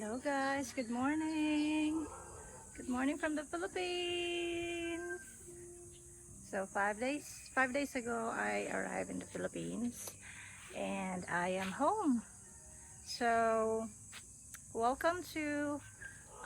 Hello guys, good morning. Good morning from the Philippines. So 5 days ago I arrived in the Philippines and I am home. So welcome to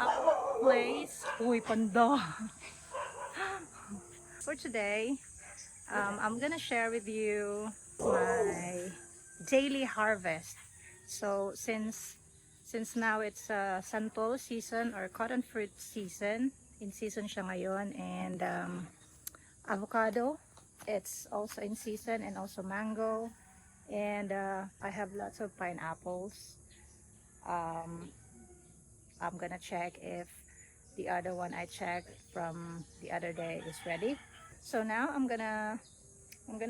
our place. Uy, panda. For today, I'm gonna share with you my daily harvest. So since now it's santol season or cotton fruit season, in season siya ngayon, and avocado, it's also in season, and also mango, and I have lots of pineapples. um, I'm gonna check if the other one I checked from the other day is ready. So now I'm gonna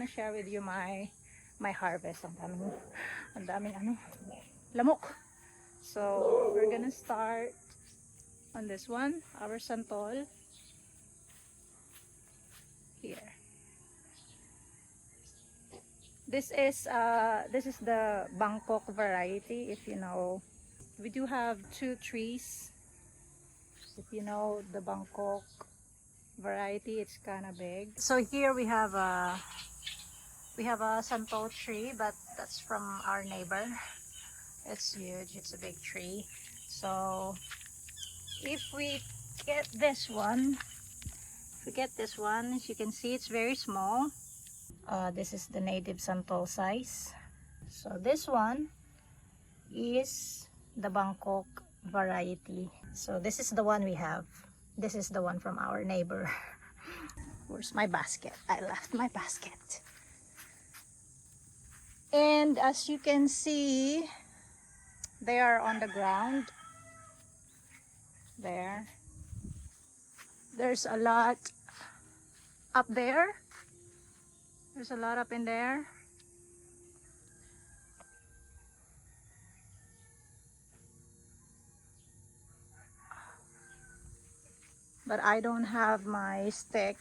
share with you my harvest. Ang daming ano, lamok. So we're gonna start on this one, our santol here. This is the Bangkok variety, if you know. We do have two trees. If you know the Bangkok variety, it's kind of big. So here we have a santol tree, but that's from our neighbor. It's huge. It's a big tree. So if we get this one, as you can see, it's very small. This is the native santol size. So this one is the Bangkok variety. So this is the one we have. This is the one from our neighbor. Where's my basket? I left my basket. And as you can see, they are on the ground. There's a lot up there. There's a lot up in there. But I don't have my stick,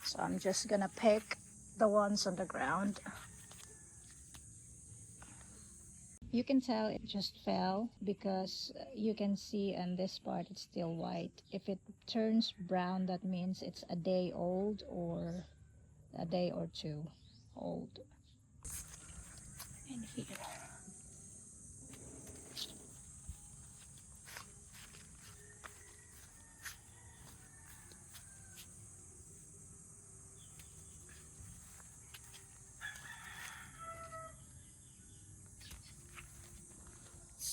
so I'm just gonna pick the ones on the ground. You can tell it just fell because you can see on this part it's still white. If it turns brown, that means it's a day old or a day or two old. And here.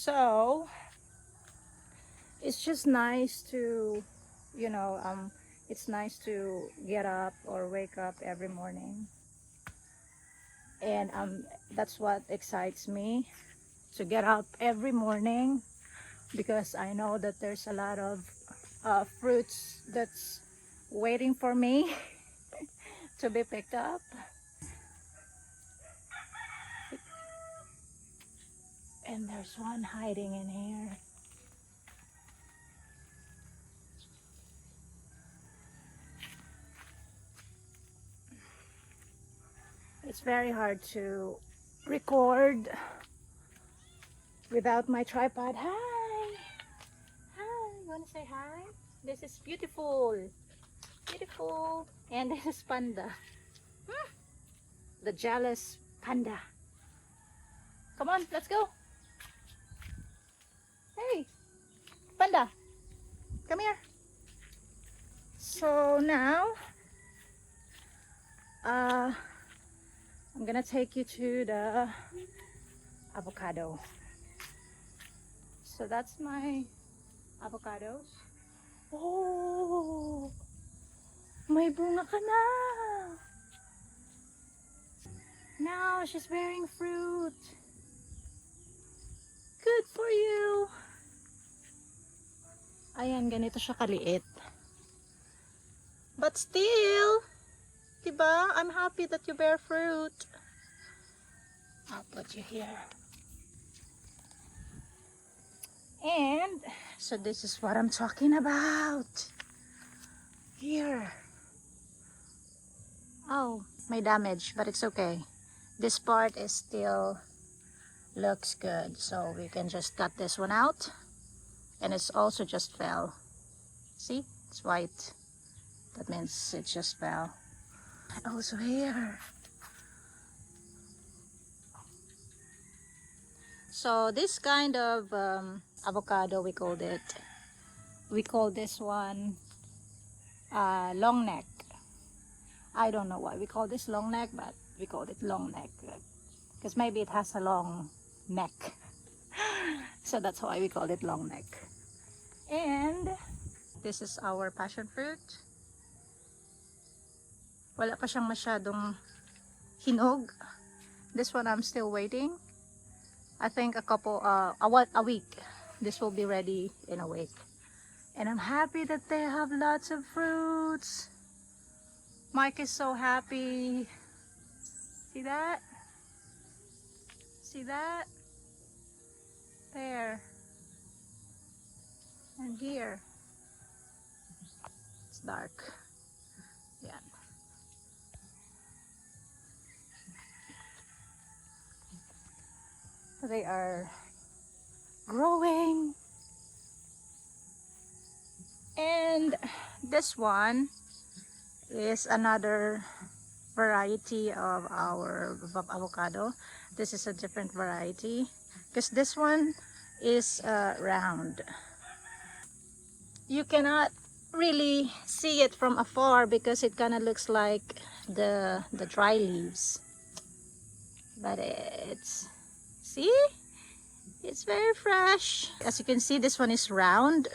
So it's just nice to, it's nice to get up or wake up every morning, and that's what excites me, to get up every morning, because I know that there's a lot of fruits that's waiting for me to be picked up. And there's one hiding in here. It's very hard to record without my tripod. Hi! Hi! You wanna say hi? This is beautiful. Beautiful. And this is Panda. The jealous panda. Come on, let's go. Hey, Panda. Come here. So now, I'm gonna take you to the avocado. So that's my avocados. Oh, may bunga ka na. Now she's bearing fruit. Good for you. Ayan, ganito siya kaliit. But still, diba? I'm happy that you bear fruit. I'll put you here. And so this is what I'm talking about. Here. Oh, may damage, but it's okay. This part is still looks good. So we can just cut this one out, and it's also just fell. See, it's white. That means it just fell. Also here. So this kind of avocado, we call this one long neck. I don't know why we call this long neck, but we call it long neck because maybe it has a long neck. So that's why we call it long neck. And this is our passion fruit. Wala pa siyang masyadong hinog. This one I'm still waiting. I think a week. This will be ready in a week. And I'm happy that they have lots of fruits. Mike is so happy. See that? See that? There. And here. It's dark. Yeah. They are growing. And this one is another variety of our avocado. This is a different variety because this one is round. You cannot really see it from afar because it kind of looks like the dry leaves, but see, it's very fresh. As you can see, this one is round.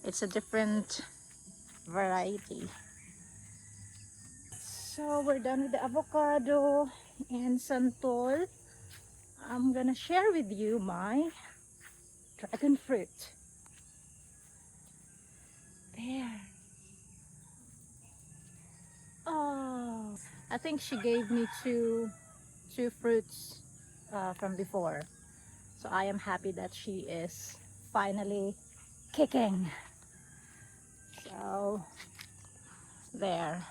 It's a different variety. So we're done with the avocado and santol. I'm gonna share with you my dragon fruit. There. Oh, I think she gave me two fruits from before. So I am happy that she is finally kicking. So there.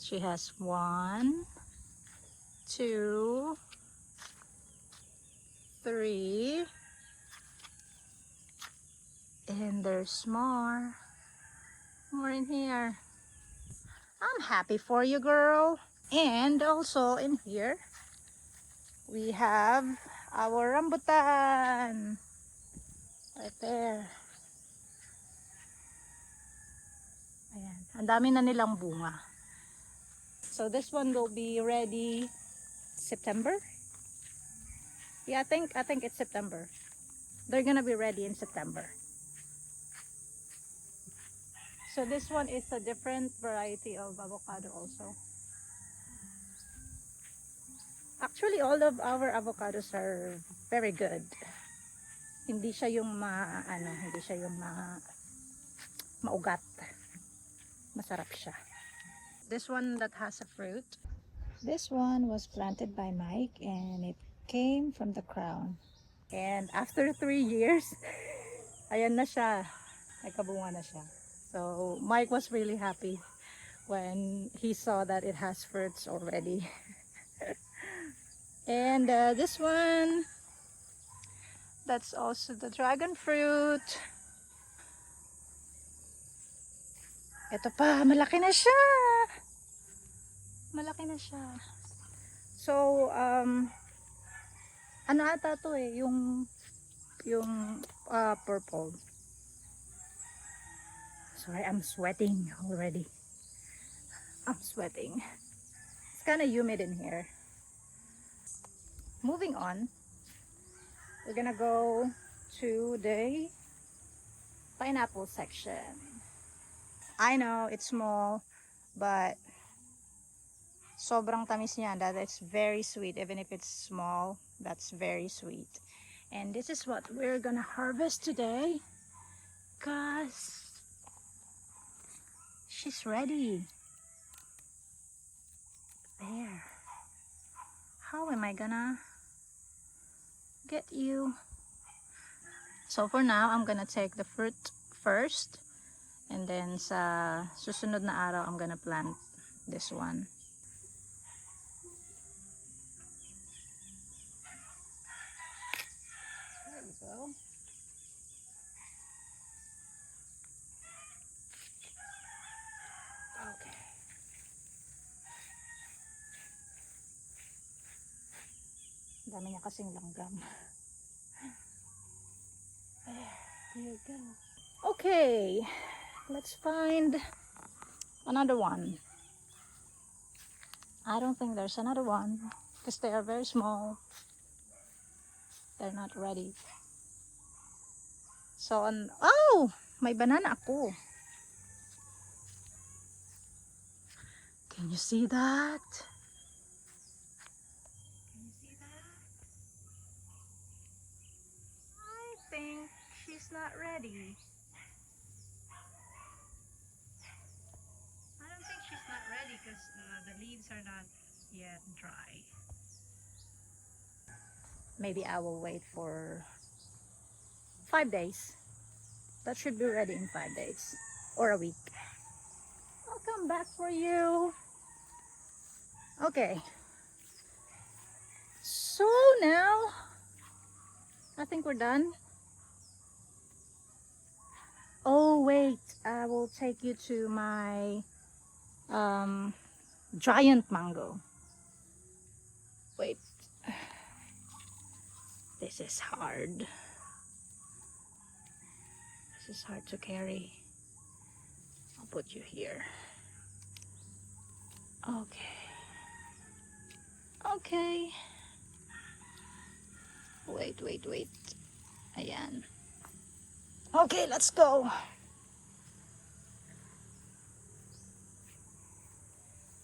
She has 1, 2, 3, and there's more in here. I'm happy for you, girl. And also in here we have our rambutan right there. Ayan, ang dami na nilang bunga. So this one will be ready September. Yeah, I think it's September. They're gonna be ready in September. So this one is a different variety of avocado also. Actually, all of our avocados are very good. Hindi siya yung maugat. Masarap siya. This one that has a fruit. This one was planted by Mike and it came from the crown. And after 3 years, ayan na siya. Nagkabunga na siya. So Mike was really happy when he saw that it has fruits already. And this one, that's also the dragon fruit. Ito pa, malaki na siya. Malaki na siya. So, ano ata to eh, yung purple. Sorry, I'm sweating already. I'm sweating. It's kind of humid in here. Moving on, we're gonna go to the pineapple section. I know it's small, but sobrang tamis niya. That it's very sweet. Even if it's small, that's very sweet. And this is what we're gonna harvest today, cause she's ready. There. How am I gonna get you? So for now, I'm gonna take the fruit first, and then sa susunod na araw, I'm gonna plant this one. Dami niya kasing langgam. There you go. Okay, let's find another one. I don't think there's another one because they are very small. They're not ready. So, oh, may banana ako. Can you see that? Can you see that? I think she's not ready. I don't think she's not ready because the leaves are not yet dry. Maybe I will wait for 5 days. That should be ready in 5 days or a week. I'll come back for you. Okay. So now, I think we're done. Oh wait, I will take you to my giant mango. Wait. This is hard. This is hard to carry. I'll put you here. Okay. Okay. Wait. Ayan. Okay, let's go.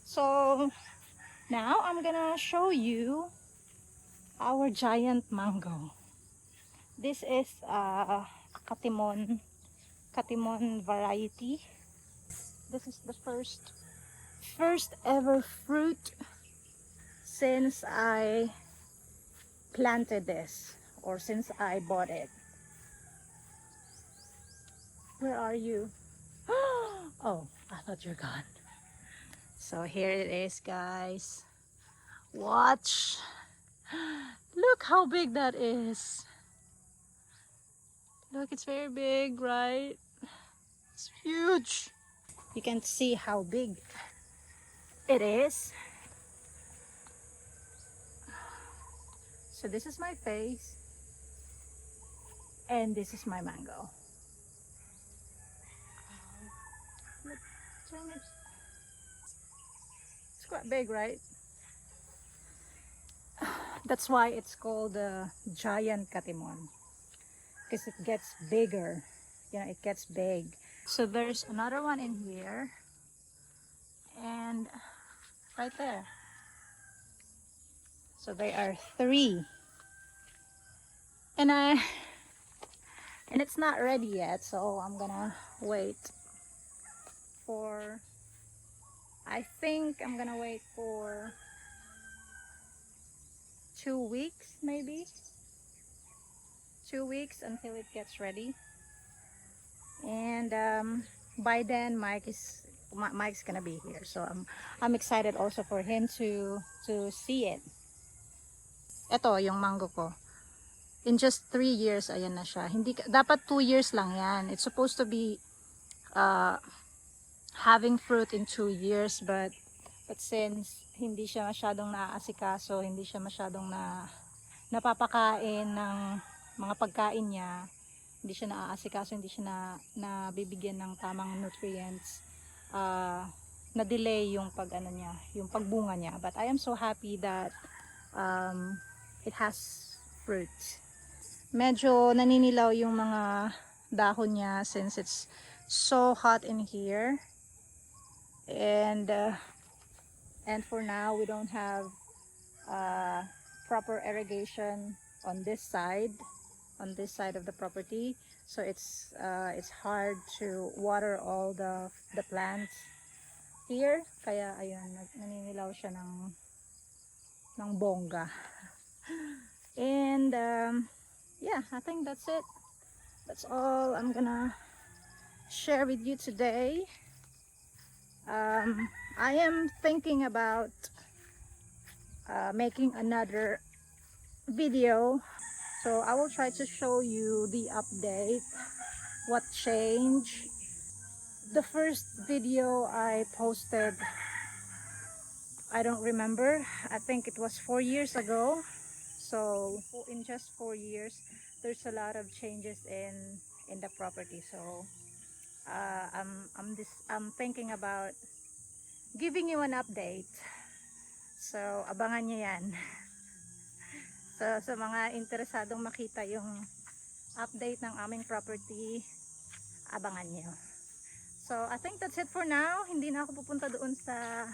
So, now I'm gonna show you our giant mango. This is a katimon variety. This is the first ever fruit since I planted this, or since I bought it. Where are you? Oh, I thought you're gone. So here it is, guys. Watch. Look how big that is. Look, it's very big, right? It's huge. You can see how big it is. So this is my face, and this is my mango. Turn it. It's quite big, right? That's why it's called the giant katimon, because it gets bigger. Yeah, it gets big. So there's another one in here, and right there. So there are 3, and it's not ready yet. So I'm gonna wait for. I think I'm gonna wait for 2 weeks, maybe 2 weeks until it gets ready. And by then Mike's gonna be here, so I'm excited also for him to see it. Ito yung mango ko. In just 3 years, ayan na siya. Hindi dapat 2 years lang yan. It's supposed to be having fruit in 2 years, but since hindi siya masyadong naaasikaso, hindi siya masyadong napapakain ng mga pagkain niya, hindi siya naaasikaso, hindi siya nabibigyan ng tamang nutrients, na-delay yung yung pagbunga niya. But I am so happy that it has fruit. Medyo naninilaw yung mga dahon niya since it's so hot in here. And for now we don't have proper irrigation on this side of the property, so it's hard to water all the plants here, kaya ayun, naninilaw siya ng bongga. And yeah, I think that's it. That's all I'm gonna share with you today. I am thinking about making another video, so I will try to show you the update, what changed. The first video I posted, I don't remember, I think it was 4 years ago, So in just 4 years, there's a lot of changes in the property. So I'm thinking about giving you an update. So abangan nyo yan. So sa mga interesadong makita yung update ng aming property, abangan nyo. So I think that's it for now. Hindi na ako pupunta doon sa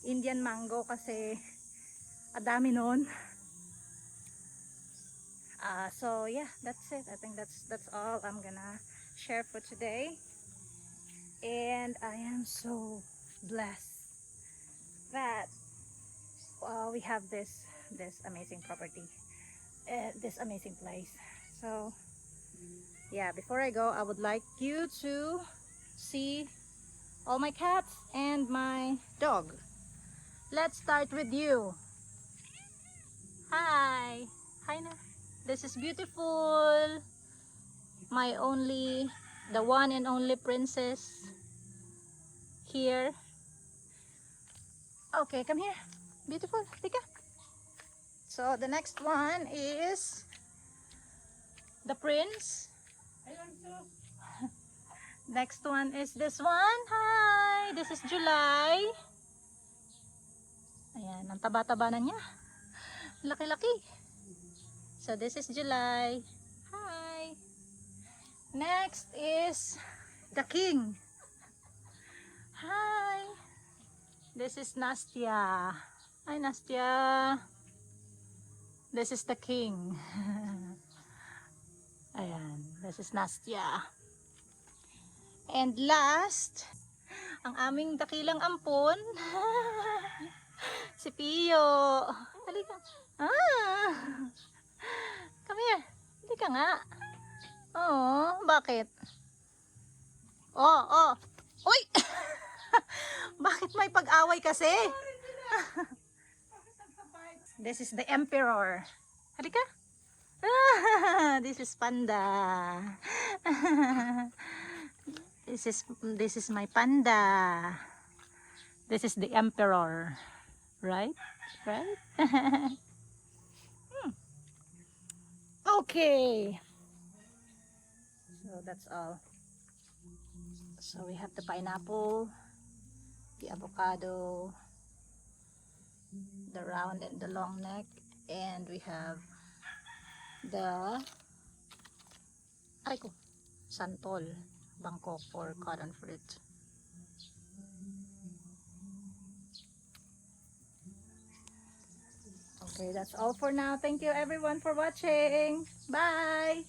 Indian mango kasi adami nun. So yeah, that's it. I think that's all I'm gonna share for today. And I am so blessed that we have this amazing property, this amazing place. So yeah, before I go, I would like you to see all my cats and my dog. Let's start with you. Hi. Hi na. This is beautiful. The one and only princess here. Okay, come here. Beautiful. Tika. So the next one is the prince. Next one is this one. Hi. This is July. Ayan, ang taba-taba na niya. Laki-laki. So this is July. Hi. Next is the king. Hi. This is Nastya. Hi Nastya. This is the king. Ayan, this is Nastya. And last, ang aming dakilang ampon. Si Pio. Halika. Come here. Halika nga. Oh, bakit? Oh. Uy! Bakit may pag-away kasi? This is the emperor. Halika. This is Panda. This is my panda. This is the emperor. Right? Okay. So that's all. So we have the pineapple, the avocado, the round and the long neck, and we have the santol, Bangkok or cotton fruit. Okay, that's all for now. Thank you everyone for watching. Bye!